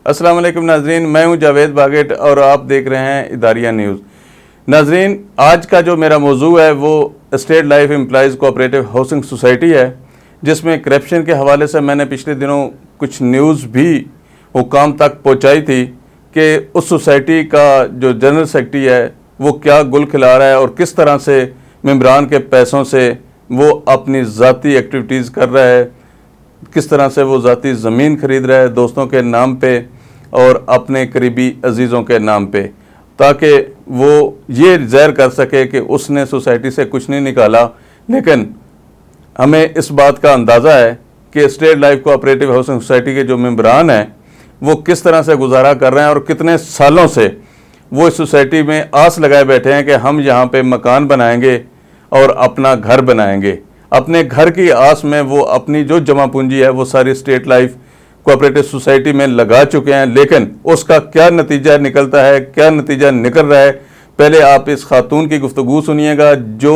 अस्सलाम वालेकुम नाजरीन, मैं हूं जावेद बागेट और आप देख रहे हैं इदारिया न्यूज़। नाजरीन, आज का जो मेरा मौजू है वो state life employees cooperative housing society है, जिसमें करप्शन के हवाले से मैंने पिछले दिनों कुछ न्यूज़ भी हुकाम तक पहुंचाई थी कि उस सोसाइटी का जो जनरल सेक्रेटरी है वो क्या गुल खिला रहा है और किस तरह से मेंबरान के पैसों से वो अपनी ज़ाती एक्टिविटीज़ कर रहा है, किस तरह से वो ज़ाती ज़मीन ख़रीद रहा है दोस्तों के नाम पे और अपने करीबी अजीज़ों के नाम पे, ताकि वो ये ज़ाहिर कर सके कि उसने सोसाइटी से कुछ नहीं निकाला। लेकिन हमें इस बात का अंदाज़ा है कि state life cooperative housing society के जो मेंबरान हैं वो किस तरह से गुजारा कर रहे हैं और कितने सालों से वो इस सोसाइटी में आस लगाए बैठे हैं कि हम यहाँ पे मकान बनाएंगे और अपना घर बनाएंगे। अपने घर की आस में वो अपनी जो जमा पूंजी है वो सारी स्टेट लाइफ कोऑपरेटिव सोसाइटी में लगा चुके हैं, लेकिन उसका क्या नतीजा निकलता है, क्या नतीजा निकल रहा है, पहले आप इस खातून की गुफ्तगू सुनिएगा जो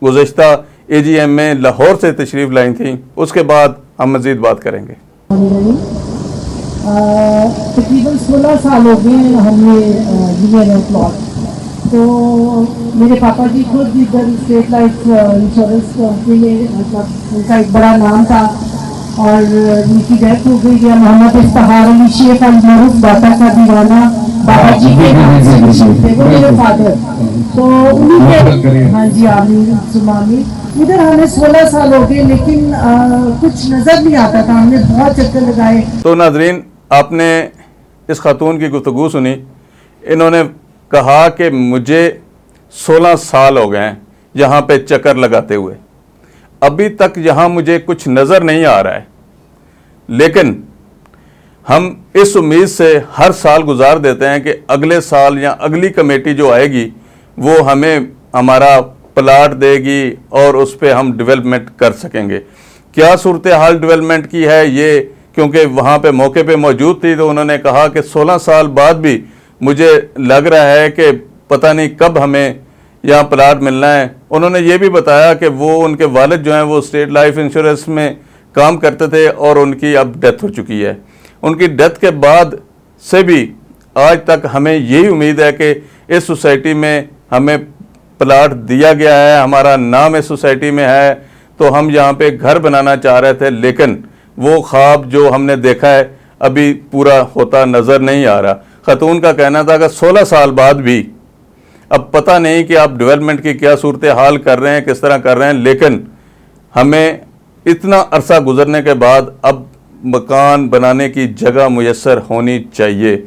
गुज़श्ता AGM में लाहौर से तशरीफ़ लाई थी। उसके बाद हम मज़ीद बात करेंगे। तकरीबन 16 साल हो गए हमने जूनियर एम्प्लॉय, तो मेरे पापा जी खुद इधर स्टेट लाइफ इंश्योरेंस कंपनी में, मतलब उनका एक बड़ा नाम था और उनकी डेथ हो गई है। मोहम्मद इफ्तिखार अली शेख अल-मरूफ बाटा का दीवाना बाबा जी के नाम से मशहूर थे, वो मेरे फादर। तो उन्हीं के, हाँ जी आमीन सुमामी, इधर हमें 16 साल हो गए लेकिन कुछ नजर नहीं आता था, हमने बहुत चक्कर लगाए। तो नाजरीन, आपने इस खातून की गुफ्तगू सुनी। इन्होंने कहा कि मुझे 16 साल हो गए हैं यहाँ पे चक्कर लगाते हुए, अभी तक यहाँ मुझे कुछ नज़र नहीं आ रहा है, लेकिन हम इस उम्मीद से हर साल गुजार देते हैं कि अगले साल या अगली कमेटी जो आएगी वो हमें हमारा प्लाट देगी और उस पर हम डेवलपमेंट कर सकेंगे। क्या सूरत हाल डेवलपमेंट की है ये, क्योंकि वहाँ पे मौके पे मौजूद थी, तो उन्होंने कहा कि 16 साल बाद भी मुझे लग रहा है कि पता नहीं कब हमें यहाँ प्लाट मिलना है। उन्होंने ये भी बताया कि वो उनके वालिद जो हैं वो स्टेट लाइफ इंश्योरेंस में काम करते थे और उनकी अब डेथ हो चुकी है। उनकी डेथ के बाद से भी आज तक हमें यही उम्मीद है कि इस सोसाइटी में हमें प्लाट दिया गया है, हमारा नाम इस सोसाइटी में है, तो हम यहाँ पे घर बनाना चाह रहे थे, लेकिन वो ख्वाब जो हमने देखा है अभी पूरा होता नज़र नहीं आ रहा। खातून का कहना था कि 16 साल बाद भी अब पता नहीं कि आप डेवलपमेंट की क्या सूरत हाल कर रहे हैं, किस तरह कर रहे हैं, लेकिन हमें इतना अरसा गुजरने के बाद अब मकान बनाने की जगह मुयस्सर होनी चाहिए।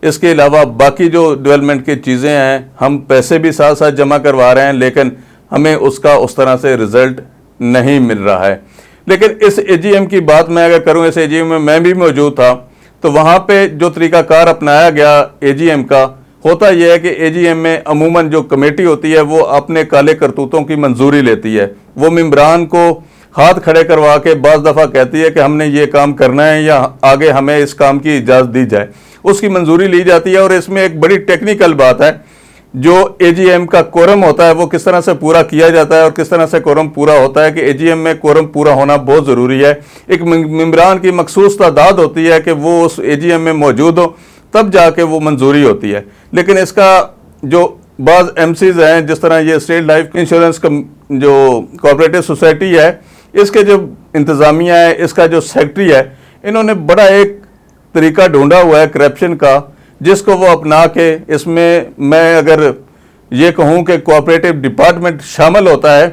इसके अलावा बाकी जो डेवलपमेंट की चीज़ें हैं, हम पैसे भी साथ साथ जमा करवा रहे हैं, लेकिन हमें उसका उस तरह से रिज़ल्ट नहीं मिल रहा है। लेकिन इस AGM की बात मैं अगर करूँ, इस AGM में मैं भी मौजूद था, तो वहाँ पे जो तरीक़ाकार अपनाया गया AGM का, होता यह है कि AGM में अमूमन जो कमेटी होती है वो अपने काले करतूतों की मंजूरी लेती है। वो मेंबरान को हाथ खड़े करवा के बाज़ दफ़ा कहती है कि हमने ये काम करना है या आगे हमें इस काम की इजाज़त दी जाए, उसकी मंजूरी ली जाती है। और इसमें एक बड़ी टेक्निकल बात है, जो AGM का कोरम होता है वो किस तरह से पूरा किया जाता है और किस तरह से कोरम पूरा होता है कि AGM में कोरम पूरा होना बहुत ज़रूरी है। एक मेंबरान की मखसूस तादाद होती है कि वो उस AGM में मौजूद हो, तब जाके वो मंजूरी होती है। लेकिन इसका जो बाज़ MCs हैं, जिस तरह ये स्टेट लाइफ इंश्योरेंस जो कोऑपरेटिव सोसाइटी है, इसके जो इंतज़ामिया है, इसका जो सेक्रेटरी है, इन्होंने बड़ा एक तरीका ढूंढा हुआ है करप्शन का, जिसको वो अपना के, इसमें मैं अगर ये कहूँ कि कोऑपरेटिव डिपार्टमेंट शामिल होता है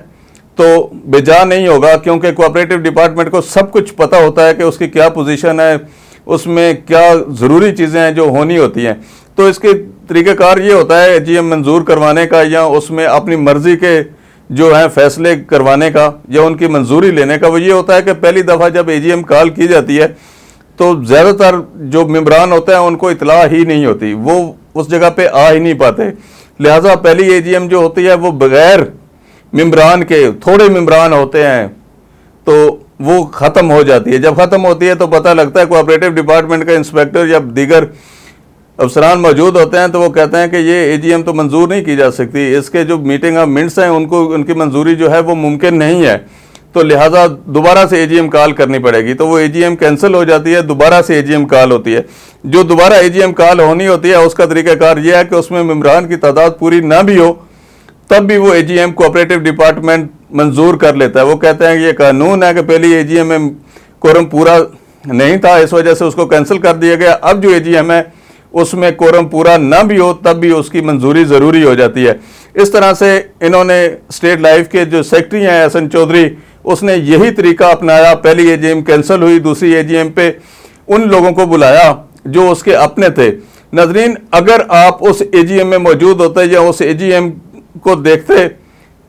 तो बेजा नहीं होगा, क्योंकि कोऑपरेटिव डिपार्टमेंट को सब कुछ पता होता है कि उसकी क्या पोजीशन है, उसमें क्या ज़रूरी चीज़ें हैं जो होनी होती हैं। तो इसके तरीक़ाकार ये होता है AGM मंजूर करवाने का या उसमें अपनी मर्ज़ी के जो है फैसले करवाने का या उनकी मंजूरी लेने का। वो ये होता है कि पहली दफ़ा जब AGM कॉल की जाती है तो ज़्यादातर जो मेंबरान होते हैं उनको इतला ही नहीं होती, वो उस जगह पे आ ही नहीं पाते। लिहाजा पहली AGM जो होती है वो बग़ैर मेंबरान के, थोड़े मेंबरान होते हैं, तो वो ख़त्म हो जाती है। जब ख़त्म होती है तो पता लगता है कोऑपरेटिव डिपार्टमेंट का इंस्पेक्टर या दीगर अफसरान मौजूद होते हैं, तो वो कहते हैं कि ये AGM तो मंजूर नहीं की जा सकती, इसके जो मीटिंग ऑफ मिनट्स हैं उनको, उनकी मंजूरी जो है वो मुमकिन नहीं है। तो लिहाजा दोबारा से एजीएम कॉल करनी पड़ेगी, तो वो एजीएम कैंसिल हो जाती है, दोबारा से एजीएम कॉल होती है। जो दोबारा एजीएम कॉल होनी होती है उसका तरीकाकार यह है कि उसमें मेंबरान की तादाद पूरी ना भी हो तब भी वो एजीएम कोऑपरेटिव डिपार्टमेंट मंजूर कर लेता है। वो कहते हैं कि ये कानून है कि पहली एजीएम में कोरम पूरा नहीं था, इस वजह से उसको कैंसिल कर दिया गया। अब जो एजीएम है उसमें कोरम पूरा ना भी हो तब भी उसकी मंजूरी ज़रूरी हो जाती है। इस तरह से इन्होंने स्टेट लाइफ के जो सेक्रेटरी हैं एहसन चौधरी, उसने यही तरीका अपनाया। पहली एजीएम कैंसिल हुई, दूसरी एजीएम पे उन लोगों को बुलाया जो उसके अपने थे। नाज़रीन, अगर आप उस एजीएम में मौजूद होते या उस एजीएम को देखते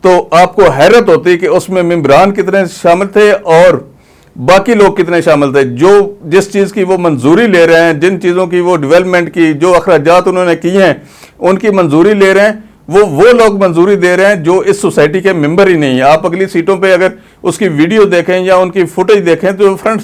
तो आपको हैरत होती कि उसमें मेंबरान कितने शामिल थे और बाकी लोग कितने शामिल थे। जो जिस चीज़ की वो मंजूरी ले रहे हैं, जिन चीज़ों की वो डेवलपमेंट की जो अखराजात उन्होंने किए हैं उनकी मंजूरी ले रहे हैं, वो लोग मंजूरी दे रहे हैं जो इस सोसाइटी के मेंबर ही नहीं है। आप अगली सीटों पे अगर उसकी वीडियो देखें या उनकी फुटेज देखें तो फ्रंट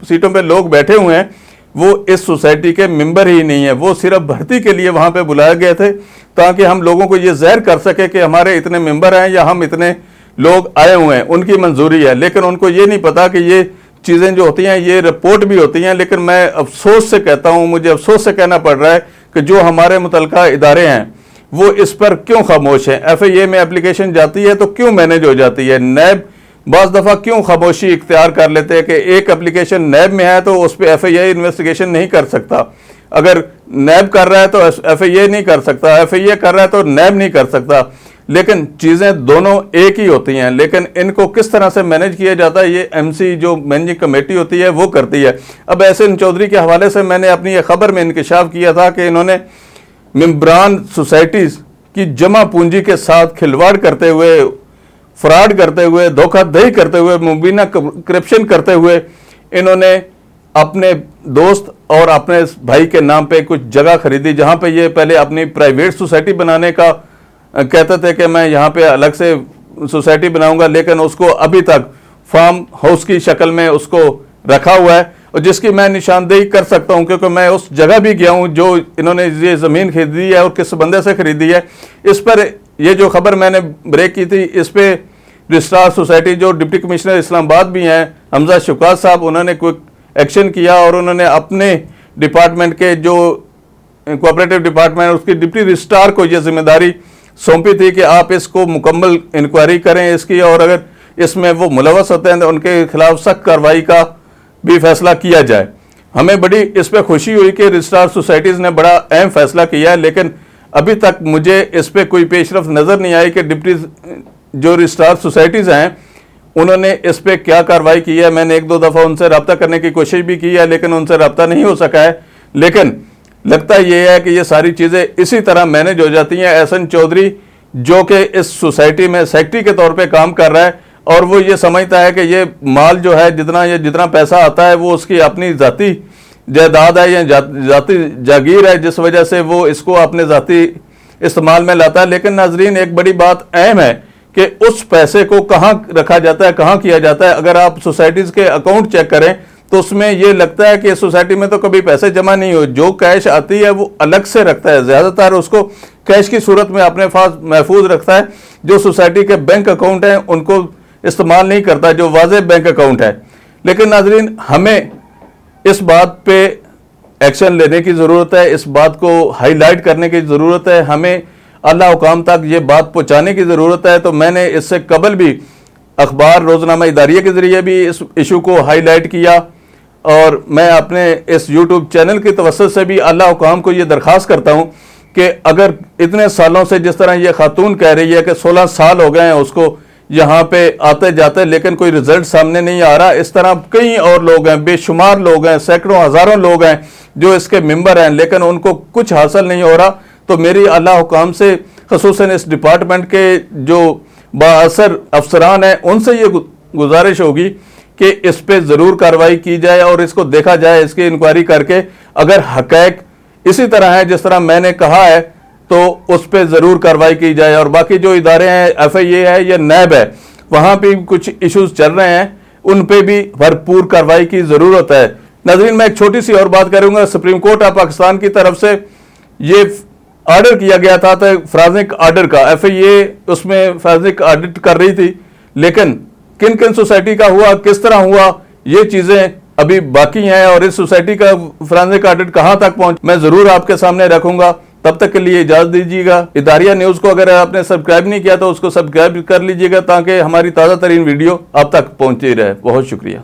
सीटों पे लोग बैठे हुए हैं वो इस सोसाइटी के मेंबर ही नहीं है। वो सिर्फ भर्ती के लिए वहाँ पे बुलाए गए थे ताकि हम लोगों को ये ज़ाहिर कर सके कि हमारे इतने मेंबर हैं या हम इतने लोग आए हुए हैं, उनकी मंजूरी है। लेकिन उनको ये नहीं पता कि ये चीज़ें जो होती हैं ये रिपोर्ट भी होती हैं। लेकिन मैं अफसोस से कहता हूँ, मुझे अफसोस से कहना पड़ रहा है कि जो हमारे मुतलका इदारे हैं वो इस पर क्यों खामोश हैं। FIA में एप्लीकेशन जाती है तो क्यों मैनेज हो जाती है। नैब बाज़ दफ़ा क्यों खामोशी इख्तियार कर लेते हैं कि एक एप्लीकेशन नैब में है तो उस पर FIA इन्वेस्टिगेशन नहीं कर सकता। अगर नैब कर रहा है तो FIA नहीं कर सकता, FIA कर रहा है तो नैब नहीं कर सकता। लेकिन चीज़ें दोनों एक ही होती हैं, लेकिन इनको किस तरह से मैनेज किया जाता है ये MC जो मैनेजिंग कमेटी होती है वो करती है। अब एहसन चौधरी के हवाले से मैंने अपनी ये खबर में इंकशाफ किया था कि इन्होंने मेंबरान सोसाइटीज़ की जमा पूंजी के साथ खिलवाड़ करते हुए, फ्रॉड करते हुए, धोखाधड़ी करते हुए, मुबीना करप्शन करते हुए इन्होंने अपने दोस्त और अपने भाई के नाम पे कुछ जगह खरीदी जहाँ पे ये पहले अपनी प्राइवेट सोसाइटी बनाने का कहते थे कि मैं यहाँ पे अलग से सोसाइटी बनाऊंगा, लेकिन उसको अभी तक फार्म हाउस की शक्ल में उसको रखा हुआ है और जिसकी मैं निशानदेही कर सकता हूँ क्योंकि मैं उस जगह भी गया हूँ जो इन्होंने ये ज़मीन खरीदी है और किस बंदे से खरीदी है। इस पर ये जो खबर मैंने ब्रेक की थी इस पर रजिस्ट्रार सोसाइटी जो डिप्टी कमिश्नर इस्लामाबाद भी हैं हमजा शौकत साहब, उन्होंने कोई एक्शन किया और उन्होंने अपने डिपार्टमेंट के जो कोऑपरेटिव डिपार्टमेंट उसकी डिप्टी रजिस्ट्रार को ये जिम्मेदारी सौंपी थी कि आप इसको मुकम्मल इंक्वायरी करें इसकी, और अगर इसमें वो मुलवस होते हैं तो उनके खिलाफ सख्त कार्रवाई का भी फैसला किया जाए। हमें बड़ी इस पर खुशी हुई कि रजिस्ट्रार सोसाइटीज़ ने बड़ा अहम फैसला किया है, लेकिन अभी तक मुझे इस पर कोई पेशरफ नज़र नहीं आई कि डिप्टी जो रजिस्ट्रार सोसाइटीज़ हैं उन्होंने इस पर क्या कार्रवाई की है। मैंने एक दो दफ़ा उनसे रब्ता करने की कोशिश भी की है लेकिन उनसे रब्ता नहीं हो सका है। लेकिन लगता ये है कि ये सारी चीज़ें इसी तरह मैनेज हो जाती हैं। एहसन चौधरी जो कि इस सोसाइटी में सेक्रेटरी के तौर पे काम कर रहा है और वो ये समझता है कि ये माल जो है जितना पैसा आता है वो उसकी अपनी ज़ाती जायदाद है या ज़ाती जागीर है, जिस वजह से वो इसको अपने ज़ाती इस्तेमाल में लाता है। लेकिन नाजरीन एक बड़ी बात अहम है कि उस पैसे को कहाँ रखा जाता है, कहाँ किया जाता है। अगर आप सोसाइटीज़ के अकाउंट चेक करें तो उसमें ये लगता है कि इस सोसाइटी में तो कभी पैसे जमा नहीं हो, जो कैश आती है वो अलग से रखता है, ज़्यादातर उसको कैश की सूरत में अपने पास महफूज रखता है। जो सोसाइटी के बैंक अकाउंट हैं उनको इस्तेमाल नहीं करता, जो वाज़ेह बैंक अकाउंट है। लेकिन नाजरीन हमें इस बात पे एक्शन लेने की ज़रूरत है, इस बात को हाईलाइट करने की ज़रूरत है, हमें आला हुकाम तक ये बात पहुँचाने की ज़रूरत है। तो मैंने इससे कबल भी अखबार रोज़नामा इदारिया के ज़रिए भी इस इशू को हाईलाइट किया और मैं अपने इस यूट्यूब चैनल की तवज्जो से भी आला हुकाम को ये दरख्वास्त करता हूँ कि अगर इतने सालों से जिस तरह ये खातून कह रही है कि 16 साल हो गए हैं उसको यहाँ पे आते जाते लेकिन कोई रिजल्ट सामने नहीं आ रहा, इस तरह कई और लोग हैं, बेशुमार लोग हैं, सैकड़ों हज़ारों लोग हैं जो इसके मेंबर हैं लेकिन उनको कुछ हासिल नहीं हो रहा। तो मेरी आला हुकाम से ख़ुसूसन इस डिपार्टमेंट के जो बाअसर अफसरान हैं उनसे ये गुजारिश होगी कि इस पे ज़रूर कार्रवाई की जाए और इसको देखा जाए, इसकी इंक्वायरी करके अगर हक़ैक़ इसी तरह है जिस तरह मैंने कहा है तो उस पर ज़रूर कार्रवाई की जाए। और बाकी जो इदारे हैं FIA है या नैब है वहाँ पे कुछ इश्यूज चल रहे हैं, उन पे भी भरपूर कार्रवाई की ज़रूरत है। नाज़रीन मैं एक छोटी सी और बात करूँगा। सुप्रीम कोर्ट ऑफ पाकिस्तान की तरफ से ये ऑर्डर किया गया था फोरेंसिक ऑर्डर का, FIA उसमें फोरेंसिक ऑडिट कर रही थी लेकिन किन किन सोसाइटी का हुआ, किस तरह हुआ, ये चीज़ें अभी बाकी हैं और इस सोसाइटी का फोरेंसिक ऑडिट कहाँ तक पहुंच मैं ज़रूर आपके सामने रखूंगा। तब तक के लिए इजाज़त दीजिएगा। इदारिया न्यूज़ को अगर आपने सब्सक्राइब नहीं किया तो उसको सब्सक्राइब कर लीजिएगा ताकि हमारी ताज़ा तरीन वीडियो आप तक पहुँचती रहे। बहुत शुक्रिया।